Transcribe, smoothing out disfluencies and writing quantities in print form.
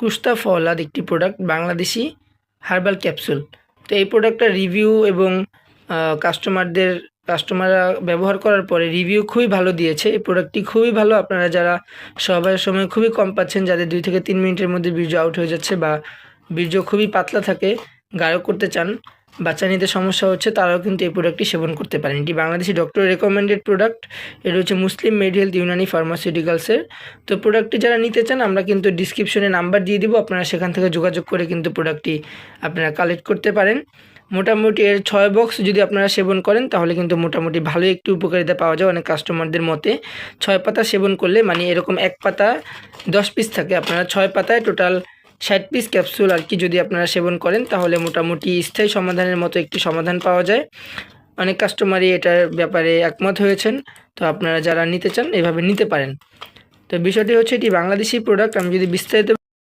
কুস্তা ফওয়ালাদ একটি product, Bangladeshi herbal capsule. তো এই প্রোডাক্টটার রিভিউ এবং কাস্টমাররা ব্যবহার করার পরে রিভিউ খুবই ভালো দিয়েছে। এই প্রোডাক্টটি খুবই ভালো। আপনারা যারা সময়ের সময় খুবই কম পাচ্ছেন, যাদের 2 থেকে 3 মিনিটের মধ্যে বীর্য আউট হয়ে যাচ্ছে বা বীর্য খুবই পাতলা থাকে, গাঢ় করতে চান, বাচ্চা নিতে সমস্যা হচ্ছে, তারাও কিন্তু এই প্রোডাক্টটি সেবন করতে পারেন। এটি বাংলাদেশি ডক্টর রেকমেন্ডেড প্রোডাক্ট। এটা হচ্ছে মুসলিম মেড হেলথ ইউনানি ফার্মাসিউটিক্যালসের। তো প্রোডাক্টটি যারা নিতে চান, আমরা কিন্তু ডিসক্রিপশনে নাম্বার দিয়ে দিব, আপনারা সেখান থেকে যোগাযোগ করে কিন্তু প্রোডাক্টটি আপনারা কালেক্ট করতে পারেন। মোটামুটি এর 6 বক্স যদি আপনারা সেবন করেন তাহলে কিন্তু মোটামুটি ভালোই একটু উপকারিতা পাওয়া যায়। অনেক কাস্টমারদের মতে 6 পাতা সেবন করলে, মানে এরকম 1 পাতা 10 পিস থাকে, আপনারা 6 পাতায় টোটাল 60 পিস ক্যাপসুল আর কি যদি আপনারা সেবন করেন তাহলে মোটামুটি স্থায়ী সমাধানের মতো একটি সমাধান পাওয়া যায়। অনেক কাস্টমারই এটার ব্যাপারে একমত হয়েছেন। তো আপনারা যারা নিতে চান এভাবে নিতে পারেন। তো বিষয়টি হচ্ছে এটি বাংলাদেশি প্রোডাক্ট। আমি যদি বিস্তারিত